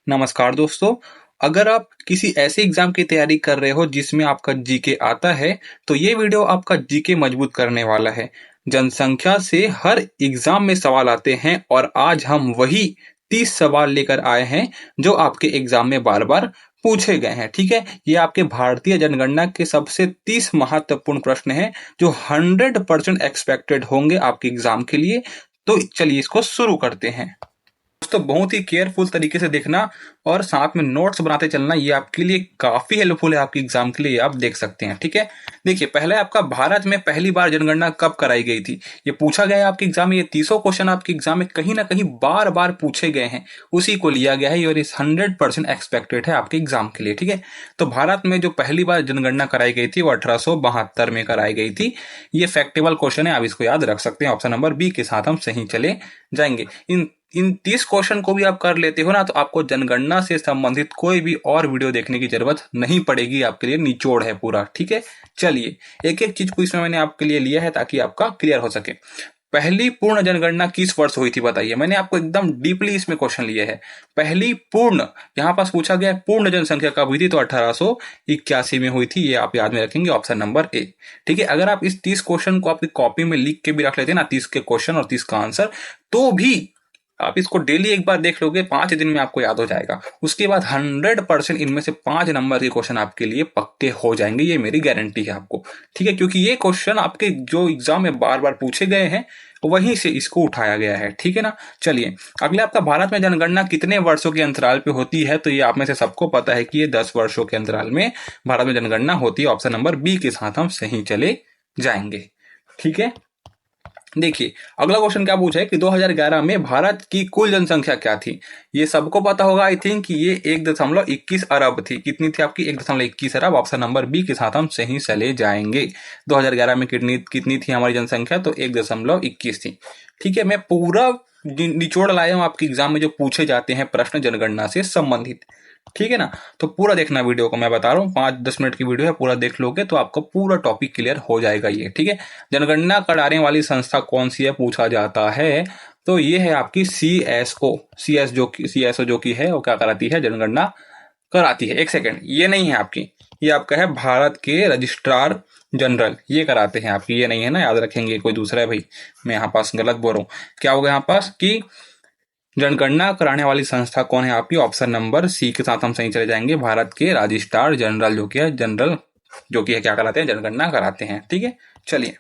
नमस्कार दोस्तों। अगर आप किसी ऐसे एग्जाम की तैयारी कर रहे हो जिसमें आपका जीके आता है, तो ये वीडियो आपका जीके मजबूत करने वाला है। जनसंख्या से हर एग्जाम में सवाल आते हैं और आज हम वही 30 सवाल लेकर आए हैं जो आपके एग्जाम में बार बार पूछे गए हैं। ठीक है, ये आपके भारतीय जनगणना के सबसे 30 महत्वपूर्ण प्रश्न हैं जो 100% एक्सपेक्टेड होंगे आपके एग्जाम के लिए। तो चलिए इसको शुरू करते हैं। दोस्तों, बहुत ही केयरफुल तरीके से देखना और साथ में नोट्स बनाते चलना, ये आपके लिए काफी हेल्पफुल है। आपके एग्जाम के लिए आप देख सकते हैं। ठीक है, देखिए पहले आपका भारत में पहली बार जनगणना कब कराई गई थी, ये पूछा गया है आपके एग्जाम में। ये 30 क्वेश्चन आपके एग्जाम में कहीं ना कहीं बार बार पूछे गए हैं, उसी को लिया गया है और इस 100% एक्सपेक्टेड है आपके एग्जाम के लिए। ठीक है, तो भारत में जो पहली बार जनगणना कराई गई थी वो 1872 में कराई गई थी। ये फैक्टेबल क्वेश्चन है, आप इसको याद रख सकते हैं। ऑप्शन नंबर बी के साथ हम सही चले जाएंगे। इन 30 क्वेश्चन को भी आप कर लेते हो ना, तो आपको जनगणना से संबंधित कोई भी और वीडियो देखने की जरूरत नहीं पड़ेगी। आपके लिए निचोड़ है पूरा। ठीक है, चलिए एक एक चीज को इसमें मैंने आपके लिए लिया है ताकि आपका क्लियर हो सके। पहली पूर्ण जनगणना किस वर्ष हुई थी बताइए। मैंने आपको एकदम डीपली इसमें क्वेश्चन लिया है। पहली पूर्ण, यहाँ पास पूछा गया पूर्ण जनसंख्या कब हुई थी, तो 1881 में हुई थी। ये आप याद में रखेंगे, ऑप्शन नंबर ए। ठीक है, अगर आप इस 30 क्वेश्चन को आपकी कॉपी में लिख के भी रख लेते हैं ना, 30 के क्वेश्चन और 30 का आंसर, तो भी आप इसको डेली एक बार देख लोगे, 5 दिन में आपको याद हो जाएगा। उसके बाद 100% इनमें से 5 नंबर के क्वेश्चन आपके लिए पक्के हो जाएंगे, ये मेरी गारंटी है आपको। ठीक है, क्योंकि ये क्वेश्चन आपके जो एग्जाम में बार बार पूछे गए हैं वहीं से इसको उठाया गया है। ठीक है ना, चलिए अगले आपका भारत में जनगणना कितने वर्षों के अंतराल पे होती है, तो ये आप में से सबको पता है कि ये 10 वर्षों के अंतराल में भारत में जनगणना होती है। ऑप्शन नंबर बी के साथ हम सही चले जाएंगे। ठीक है, देखिए अगला क्वेश्चन क्या पूछा है कि 2011 में भारत की कुल जनसंख्या क्या थी। ये सबको पता होगा आई थिंक कि ये 1.21 अरब थी। कितनी थी आपकी? 1.21 अरब। ऑप्शन नंबर बी के साथ हम सही चले जाएंगे। 2011 में कितनी थी हमारी जनसंख्या, तो 1.21 थी। ठीक है, मैं पूरा निचोड़ लाया हूं आपके एग्जाम में जो पूछे जाते हैं प्रश्न जनगणना से संबंधित। ठीक है ना, तो पूरा देखना वीडियो को। मैं बता रहा हूँ 5-10 मिनट की वीडियो है, पूरा देख लोगे तो आपको पूरा टॉपिक क्लियर हो जाएगा ये। ठीक है, जनगणना कराने वाली संस्था कौन सी है पूछा जाता है, तो ये है आपकी सीएसओ जो की है वो क्या कराती है, जनगणना कराती है। एक सेकेंड, ये नहीं है आपकी, ये आपका है भारत के रजिस्ट्रार जनरल, ये कराते हैं आपकी। ये नहीं है ना, याद रखेंगे, कोई दूसरा है भाई। मैं यहाँ पास गलत बोल रहा हूँ। क्या होगा यहाँ पास कि जनगणना कराने वाली संस्था कौन है आपकी? ऑप्शन नंबर सी के साथ हम सही चले जाएंगे। भारत के रजिस्ट्रार जनरल जो कि है क्या कराते हैं, जनगणना कराते हैं। ठीक है, चलिए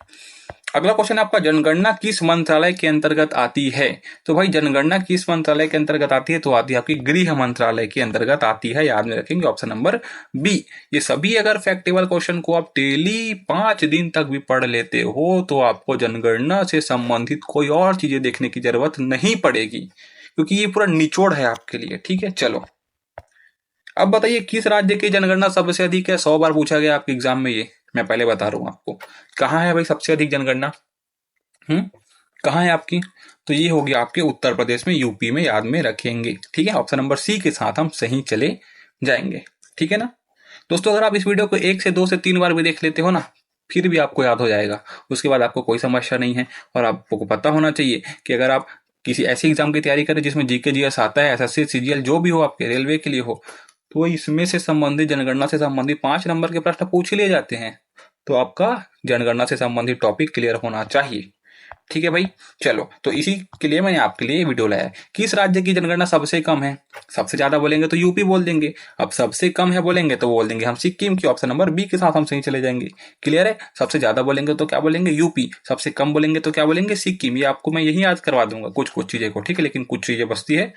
अगला क्वेश्चन आपका, जनगणना किस मंत्रालय के अंतर्गत आती है। तो भाई जनगणना किस मंत्रालय के अंतर्गत आती है, तो आती है आपकी गृह मंत्रालय के अंतर्गत आती है। याद में रखेंगे, ऑप्शन नंबर बी। ये सभी अगर फैक्टेबल क्वेश्चन को आप डेली 5 दिन तक भी पढ़ लेते हो तो आपको जनगणना से संबंधित कोई और चीजें देखने की जरूरत नहीं पड़ेगी, क्योंकि ये पूरा निचोड़ है आपके लिए। ठीक है, चलो अब बताइए किस राज्य की जनगणना सबसे अधिक है। 100 बार पूछा गया आपके एग्जाम में, ये मैं पहले बता रहा हूं आपको। कहाँ है भाई सबसे अधिक जनगणना? कहाँ है आपकी? तो ये हो गया आपके उत्तर प्रदेश में, यूपी में। याद में रखेंगे। ठीक है, ऑप्शन नंबर सी के साथ हम सही चले जाएंगे। ठीक है ना दोस्तों, अगर आप इस वीडियो को 1 से 2 से 3 बार भी देख लेते हो ना, फिर भी आपको याद हो जाएगा। उसके बाद आपको कोई समस्या नहीं है। और आपको पता होना चाहिए कि अगर आप किसी ऐसे एग्जाम की तैयारी करें जिसमें जीके जीएस आता है, एसएससी सीजीएल जो भी हो, आपके रेलवे के लिए हो, तो इसमें से संबंधित, जनगणना से संबंधित 5 नंबर के प्रश्न पूछ लिए जाते हैं। तो आपका जनगणना से संबंधित टॉपिक क्लियर होना चाहिए। ठीक है भाई, चलो तो इसी के लिए मैंने आपके लिए वीडियो लाया है। किस राज्य की जनगणना सबसे कम है? सबसे ज्यादा बोलेंगे तो यूपी बोल देंगे, अब सबसे कम है बोलेंगे तो बोल देंगे हम सिक्किम की। ऑप्शन नंबर बी के साथ हम सही चले जाएंगे। क्लियर है, सबसे ज्यादा बोलेंगे तो क्या बोलेंगे, यूपी। सबसे कम बोलेंगे तो क्या बोलेंगे, सिक्किम। ये आपको मैं यही याद करवा दूंगा कुछ चीजें को। ठीक है, लेकिन कुछ चीजें बचती है,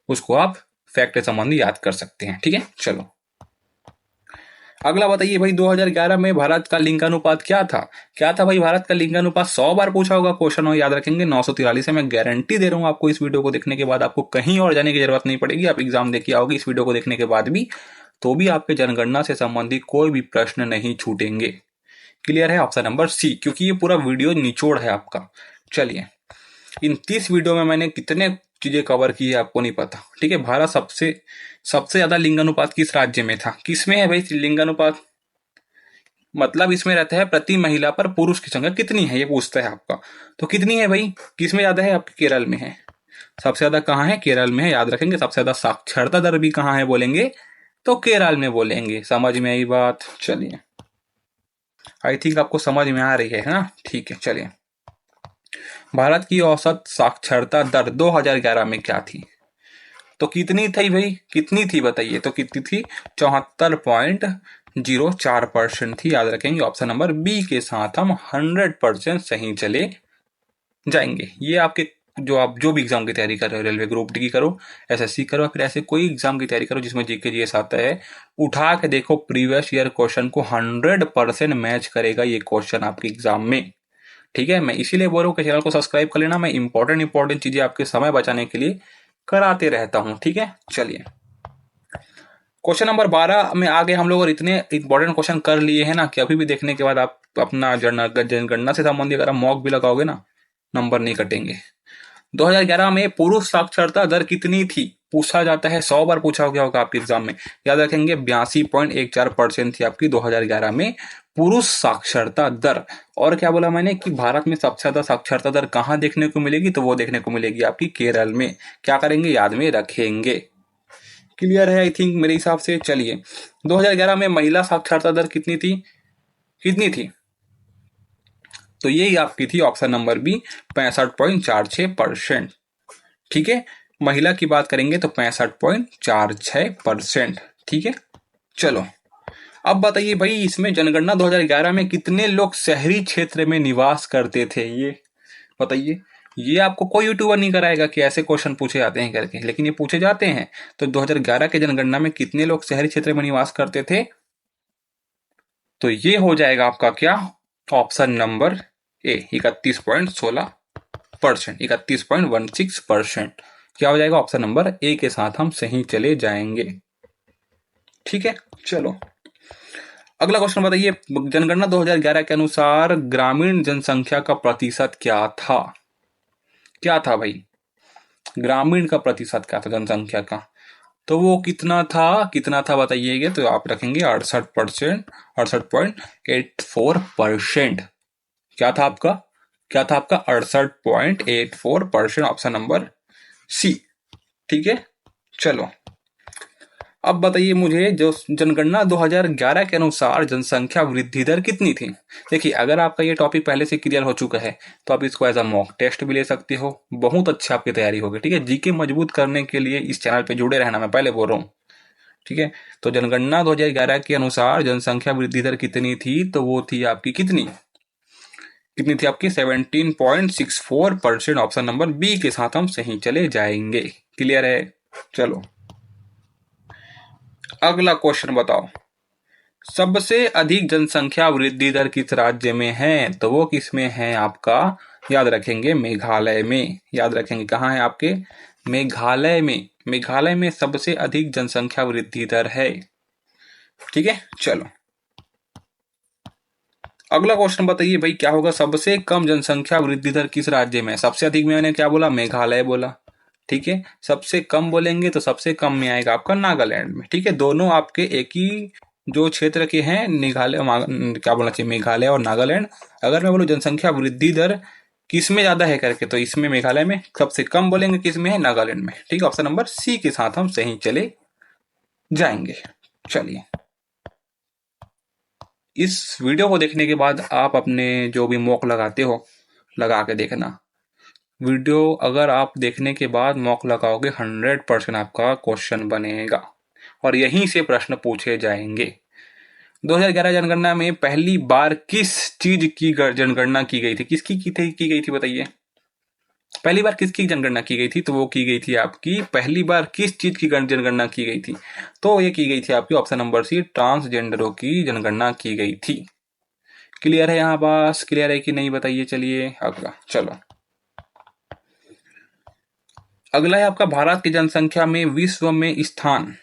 उसको आप फैक्ट संबंधी याद कर सकते हैं। ठीक है, चलो अगला बताइए भाई, 2011 में भारत का लिंगानुपात क्या था भाई? भारत का लिंगानुपात 100 बार पूछा होगा क्वेश्चन, और याद रखेंगे 943 है। मैं गारंटी दे रहा हूं आपको, इस वीडियो को देखने के बाद आपको कहीं और जाने की जरूरत नहीं पड़ेगी। आप एग्जाम देके आओगे इस वीडियो को देखने के बाद भी, तो भी आपके जनगणना से संबंधित कोई भी प्रश्न नहीं छूटेंगे। क्लियर है, ऑप्शन नंबर सी, क्योंकि ये पूरा वीडियो निचोड़ है आपका। चलिए इन 30 वीडियो में मैंने कितने चीजें कवर की है आपको नहीं पता। ठीक है, भारत सबसे ज्यादा लिंगानुपात किस राज्य में था? किसमें है भाई लिंगानुपात? मतलब इसमें रहता है प्रति महिला पर पुरुष की संख्या कितनी है, ये पूछता है आपका। तो कितनी है भाई, किसमें ज्यादा है? आपके केरल में है। सबसे ज्यादा कहाँ है? केरल में है, याद रखेंगे। सबसे ज्यादा साक्षरता दर भी कहाँ है बोलेंगे? तो केरल में बोलेंगे। समझ में आई बात? चलिए, आई थिंक आपको समझ में आ रही है ना? ठीक है, चलिए। भारत की औसत साक्षरता दर 2011 में क्या थी? तो कितनी थी भाई? कितनी थी बताइए? तो कितनी थी? 74.04% थी। याद रखेंगे, ऑप्शन नंबर बी के साथ हम 100% सही चले जाएंगे। ये आपके आप जो भी एग्जाम की तैयारी कर रहे हो, रेलवे ग्रुप डी की करो, एसएससी करो, फिर ऐसे कोई एग्जाम की तैयारी करो जिसमें जीके जीएस आता है, उठा के देखो प्रीवियस ईयर क्वेश्चन को 100% मैच करेगा ये क्वेश्चन आपके एग्जाम में। ठीक है, मैं इसीलिए बोल रहा हूँ कि चैनल को सब्सक्राइब कर लेना। मैं इंपॉर्टेंट चीजें आपके समय बचाने के लिए कराते रहता हूँ। ठीक है, चलिए क्वेश्चन नंबर 12 में आगे हम लोग और इतने इंपॉर्टेंट क्वेश्चन कर लिए हैं ना कि अभी भी देखने के बाद आप अपना जनगणना से संबंधित अगर मॉक भी लगाओगे ना, नंबर नहीं कटेंगे। 2011 में पुरुष साक्षरता दर कितनी थी? पूछा जाता है, 100 बार पूछा गया होगा आपके एग्जाम में। याद रखेंगे 82.14% थी आपकी 2011 में पुरुष साक्षरता दर। और क्या बोला मैंने कि भारत में सबसे ज्यादा साक्षरता दर कहाँ देखने को मिलेगी? तो वो देखने को मिलेगी आपकी केरल में। क्या करेंगे? याद में रखेंगे। क्लियर है आई थिंक मेरे हिसाब से। चलिए, 2011 में महिला साक्षरता दर कितनी थी? कितनी थी? तो यही आपकी थी ऑप्शन नंबर बी, 65.46%। ठीक है, महिला की बात करेंगे तो 65.46%। ठीक है, चलो अब बताइए भाई, इसमें जनगणना 2011 में कितने लोग शहरी क्षेत्र में निवास करते थे? ये बताइए। ये आपको कोई यूट्यूबर नहीं कराएगा कि ऐसे क्वेश्चन पूछे जाते हैं करके, लेकिन ये पूछे जाते हैं। तो 2011 के जनगणना में कितने लोग शहरी क्षेत्र में निवास करते थे? तो ये हो जाएगा आपका क्या? Option number A, 31.16%, 31.16%। क्या हो जाएगा? ऑप्शन नंबर ए के साथ हम सही चले जाएंगे। ठीक है, चलो अगला क्वेश्चन बताइए। जनगणना 2011 के अनुसार ग्रामीण जनसंख्या का प्रतिशत क्या था? क्या था भाई? ग्रामीण का प्रतिशत क्या था जनसंख्या का? तो वो कितना था? कितना था बताइएगा। तो आप रखेंगे 68%, 68.84%। क्या था आपका? क्या था आपका? 68.84%, ऑप्शन नंबर सी। ठीक है, चलो अब बताइए मुझे, जो जनगणना 2011 के अनुसार जनसंख्या वृद्धि दर कितनी थी? देखिए, अगर आपका ये टॉपिक पहले से क्लियर हो चुका है तो आप इसको एज अ मॉक टेस्ट भी ले सकते हो। बहुत अच्छी आपकी तैयारी होगी। ठीक है, जीके मजबूत करने के लिए इस चैनल पे जुड़े रहना, मैं पहले बोल रहा हूँ। ठीक है, तो जनगणना 2011 के अनुसार जनसंख्या वृद्धि दर कितनी थी? तो वो थी आपकी कितनी? कितनी थी आपकी? 17.64%, ऑप्शन नंबर बी के साथ हम सही चले जाएंगे। क्लियर है? चलो अगला क्वेश्चन बताओ। सबसे अधिक जनसंख्या वृद्धि दर किस राज्य में है? तो वो किस में है आपका? याद रखेंगे मेघालय में। याद रखेंगे कहाँ है आपके? मेघालय में। मेघालय में सबसे अधिक जनसंख्या वृद्धि दर है। ठीक है, चलो अगला क्वेश्चन बताइए भाई, क्या होगा? सबसे कम जनसंख्या वृद्धि दर किस राज्य में? सबसे अधिक में मैंने क्या बोला? मेघालय बोला। ठीक है, सबसे कम बोलेंगे तो सबसे कम में आएगा आपका नागालैंड में। ठीक है, दोनों आपके एक ही जो क्षेत्र के हैं, क्या बोलना चाहिए, मेघालय और नागालैंड। अगर मैं बोलूँ जनसंख्या वृद्धि दर किस में ज्यादा है करके, तो इसमें मेघालय में। सबसे कम बोलेंगे किस में है? नागालैंड में। ठीक है, ऑप्शन नंबर सी के साथ हम सही चले जाएंगे। चलिए, इस वीडियो को देखने के बाद आप अपने जो भी मॉक लगाते हो लगा के देखना। वीडियो अगर आप देखने के बाद मॉक लगाओगे 100% आपका क्वेश्चन बनेगा और यहीं से प्रश्न पूछे जाएंगे। 2011 जनगणना में पहली बार किस चीज की जनगणना की गई थी? किसकी की गई थी बताइए? पहली बार किसकी जनगणना की गई थी? तो वो की गई थी आपकी, पहली बार किस चीज की जनगणना की गई थी? तो ये की गई थी आपकी ऑप्शन नंबर सी, ट्रांसजेंडरों की जनगणना की गई थी। क्लियर है यहाँ पास? क्लियर है कि नहीं बताइए। चलिए अगला, चलो अगला है आपका, भारत की जनसंख्या में विश्व में स्थान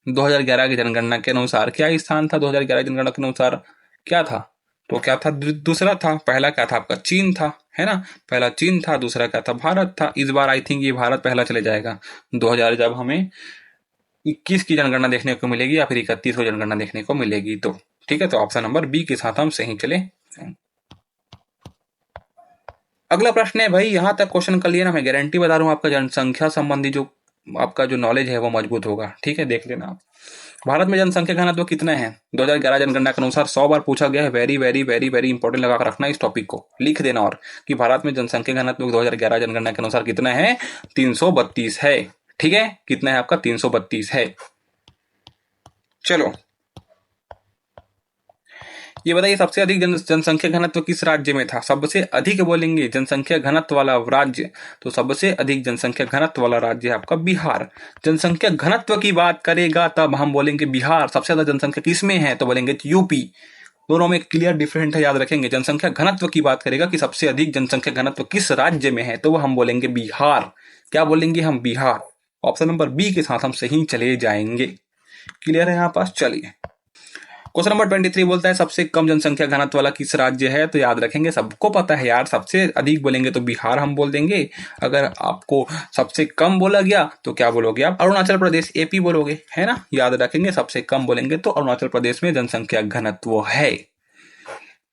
2011 की जनगणना के अनुसार क्या स्थान था? 2011 की जनगणना के अनुसार क्या था? तो क्या था? दूसरा था। पहला क्या था आपका? चीन था, है ना? पहला चीन था, दूसरा क्या था? भारत था। इस बार आई थिंक ये भारत पहला चले जाएगा। 2000 जब हमें 21 की जनगणना देखने को मिलेगी या फिर 31 को जनगणना देखने को मिलेगी तो। ठीक है, तो ऑप्शन नंबर बी के साथ हम सही चले। अगला प्रश्न है भाई, यहां तक क्वेश्चन कर लिया ना, मैं गारंटी बता रहा हूँ आपका जनसंख्या संबंधी जो आपका जो नॉलेज है वो मजबूत होगा। ठीक है, देख लेना आप। भारत में जनसंख्या घनत्व कितना है? 2011 जनगणना के अनुसार 100 बार पूछा गया है। Very very very very important लगा कर रखना इस टॉपिक को, लिख देना। और कि भारत में जनसंख्या घनत्व 2011 जनगणना के अनुसार कितना है? 332 है। ठीक है, कितना है आपका? 332 है। चलो ये बताइए, सबसे अधिक जनसंख्या घनत्व किस राज्य में था? सबसे अधिक बोलेंगे जनसंख्या घनत्व वाला राज्य, तो सबसे अधिक जनसंख्या घनत्व वाला राज्य है आपका बिहार। जनसंख्या घनत्व की बात करेगा तब हम बोलेंगे बिहार। सबसे ज्यादा जनसंख्या किस में है तो बोलेंगे यूपी। दोनों में क्लियर डिफरेंट है, याद रखेंगे। जनसंख्या घनत्व की बात करेगा कि सबसे अधिक जनसंख्या घनत्व किस राज्य में है, तो वो हम बोलेंगे बिहार। क्या बोलेंगे हम? बिहार। ऑप्शन नंबर बी के साथ हम सही चले जाएंगे। क्लियर है यहाँ पास? चलिए क्वेश्चन नंबर 23 बोलता है सबसे कम जनसंख्या घनत्व वाला किस राज्य है? तो याद रखेंगे, सबको पता है यार, सबसे अधिक बोलेंगे तो बिहार हम बोल देंगे। अगर आपको सबसे कम बोला गया तो क्या बोलोगे आप? अरुणाचल प्रदेश, एपी बोलोगे, है ना। याद रखेंगे, सबसे कम बोलेंगे तो अरुणाचल प्रदेश में जनसंख्या घनत्व है।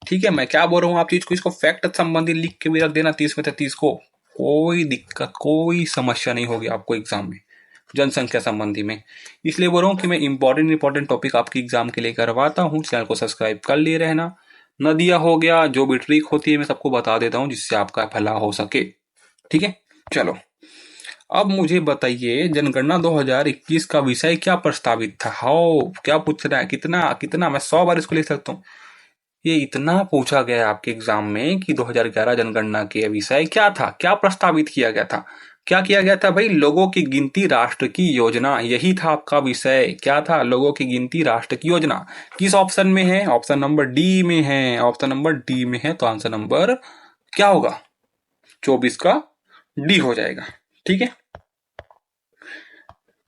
ठीक है, मैं क्या बोल रहा हूँ आप चीज को, इसको फैक्ट संबंधी लिख के भी रख देना 30 में से 30 को। कोई दिक्कत, कोई समस्या नहीं होगी आपको एग्जाम में जनसंख्या संबंधी में। इसलिए बोल रहा हूँ कि मैं इंपॉर्टेंट टॉपिक आपकी एग्जाम के लिए करवाता हूँ। चैनल को सब्सक्राइब कर लिए रहना। नदिया हो गया, जो भी ट्रिक होती है मैं सबको बता देता हूँ जिससे आपका भला हो सके। ठीक है, चलो अब मुझे बताइए, जनगणना 2021 का विषय क्या प्रस्तावित था? हाउ, क्या पूछ रहा है? कितना कितना? मैं 100 बार इसको लिख सकता हूँ। ये इतना पूछा गया आपके एग्जाम में कि 2011 जनगणना के विषय क्या था, क्या प्रस्तावित किया गया था? क्या किया गया था भाई? लोगों की गिनती, राष्ट्र की योजना, यही था आपका विषय। क्या था? लोगों की गिनती, राष्ट्र की योजना। किस ऑप्शन में है? ऑप्शन नंबर डी में है। ऑप्शन नंबर डी में है, तो आंसर नंबर क्या होगा? 24 का डी हो जाएगा। ठीक है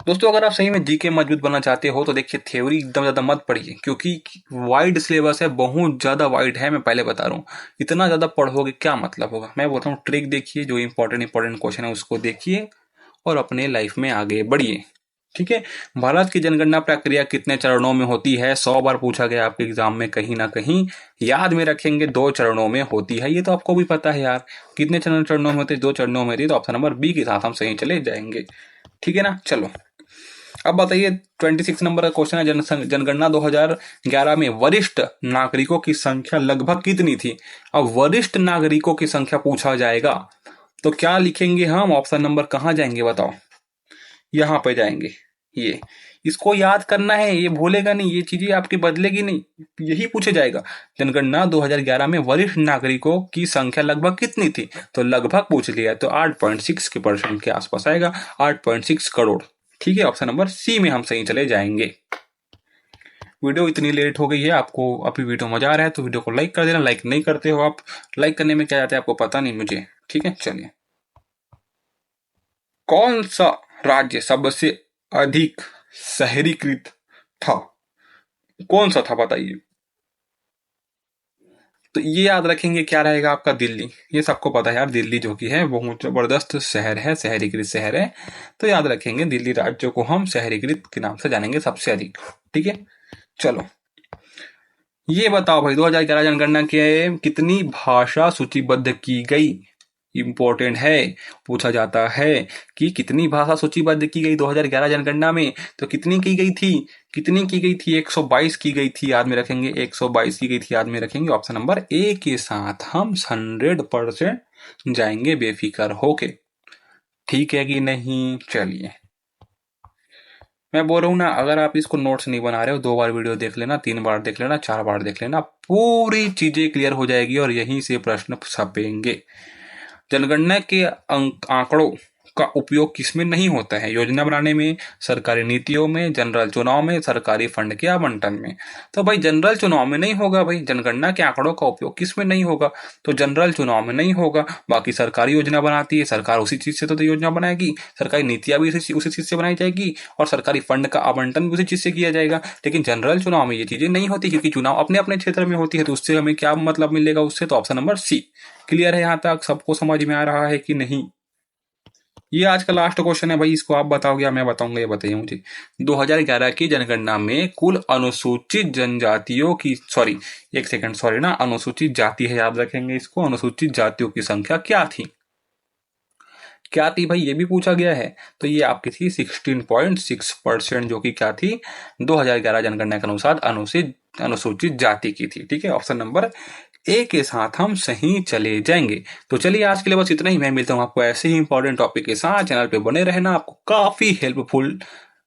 दोस्तों, अगर आप सही में जीके मजबूत बनना चाहते हो तो देखिए, थ्योरी एकदम ज्यादा मत पढ़िए, क्योंकि वाइड सिलेबस है, बहुत ज्यादा वाइड है। मैं पहले बता रहा हूँ, इतना ज्यादा पढ़ोगे क्या मतलब होगा। मैं बोलता हूँ ट्रिक देखिए, जो इंपॉर्टेंट क्वेश्चन है उसको देखिए और अपने लाइफ में आगे बढ़िए। ठीक है, भारत की जनगणना प्रक्रिया कितने चरणों में होती है? 100 बार पूछा गया आपके एग्जाम में, कहीं ना कहीं याद में रखेंगे। 2 चरणों में होती है, ये तो आपको भी पता है यार। कितने चरणों में होती है? 2 चरणों में होती है, तो ऑप्शन नंबर बी के साथ हम सही चले जाएंगे। ठीक है ना। चलो अब बताइए, 26 नंबर का क्वेश्चन है, जनगणना 2011 में वरिष्ठ नागरिकों की संख्या लगभग कितनी थी? अब वरिष्ठ नागरिकों की संख्या पूछा जाएगा तो क्या लिखेंगे हम? ऑप्शन नंबर कहाँ जाएंगे बताओ? यहां पे जाएंगे। ये इसको याद करना है, ये भूलेगा नहीं, ये चीजें आपकी बदलेगी नहीं, यही पूछा जाएगा। जनगणना 2011 में वरिष्ठ नागरिकों की संख्या लगभग कितनी थी? तो लगभग पूछ लिया तो 8.6% के आसपास आएगा, 8.6 करोड़। ठीक है, ऑप्शन नंबर सी में हम सही चले जाएंगे। वीडियो इतनी लेट हो गई है, आपको अभी वीडियो मजा आ रहा है तो वीडियो को लाइक कर देना। लाइक नहीं करते हो आप, लाइक करने में क्या जाता है आपको पता नहीं मुझे। ठीक है, चलिए कौन सा राज्य सबसे अधिक शहरीकृत था? कौन सा था बताइए? तो ये याद रखेंगे, क्या रहेगा आपका? दिल्ली। ये सबको पता है यार, दिल्ली जो कि है बहुत जबरदस्त शहर है, शहरीकृत शहर है। तो याद रखेंगे, दिल्ली राज्य को हम शहरीकृत के नाम से जानेंगे सबसे अधिक। ठीक है, चलो ये बताओ भाई, 2011 जनगणना की कितनी भाषा सूचीबद्ध की गई? इंपॉर्टेंट है, पूछा जाता है कि कितनी भाषा सूचीबद्ध की गई 2011 जनगणना में। तो कितनी की गई थी? कितनी की गई थी? 122 की गई थी, याद में रखेंगे। 122 की गई थी, याद में रखेंगे। ऑप्शन नंबर ए के साथ हम 100% जाएंगे बेफिक्र होके। ठीक है कि नहीं? चलिए मैं बोल रहा हूं ना, अगर आप इसको नोट्स नहीं बना रहे हो, 2 बार वीडियो देख लेना, 3 बार देख लेना, 4 बार देख लेना, पूरी चीजें क्लियर हो जाएगी और यहीं से प्रश्न छपेंगे। जनगणना के आंकड़ों का उपयोग किसमें नहीं होता है? योजना बनाने में, सरकारी नीतियों में, जनरल चुनाव में, सरकारी फंड के आवंटन में। तो भाई जनरल चुनाव में नहीं होगा भाई, जनगणना के आंकड़ों का उपयोग किसमें नहीं होगा? तो जनरल चुनाव में नहीं होगा। बाकी सरकारी योजना बनाती है, सरकार उसी चीज से तो योजना बनाएगी, सरकारी नीतियां भी उसी चीज से बनाई जाएगी और सरकारी फंड का आवंटन भी उसी चीज से किया जाएगा। लेकिन जनरल चुनाव में ये चीजें नहीं होती, क्योंकि चुनाव अपने अपने क्षेत्र में होती है, तो उससे हमें क्या मतलब मिलेगा उससे? तो ऑप्शन नंबर सी। क्लियर है? यहां तक सबको समझ में आ रहा है कि नहीं? ये आज का लास्ट क्वेश्चन है भाई, इसको आप बताओगे या मैं बताऊंगा, ये बताइए मुझे। 2011 की जनगणना में कुल अनुसूचित जनजातियों की, सॉरी एक सेकंड, सॉरी ना, अनुसूचित जाति है, याद रखेंगे इसको, अनुसूचित जातियों की संख्या क्या थी? क्या थी भाई, ये भी पूछा गया है। तो ये आपकी थी 16.6%, जो कि क्या थी, 2011 जनगणना के अनुसार अनुसूचित जाति की थी। ठीक है, ऑप्शन नंबर ए के साथ हम सही चले जाएंगे। तो चलिए आज के लिए बस इतना ही। मैं मिलता हूँ आपको ऐसे ही इंपॉर्टेंट टॉपिक के साथ। चैनल पे बने रहना, आपको काफी हेल्पफुल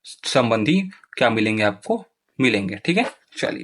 संबंधी क्या मिलेंगे, आपको मिलेंगे। ठीक है, चलिए।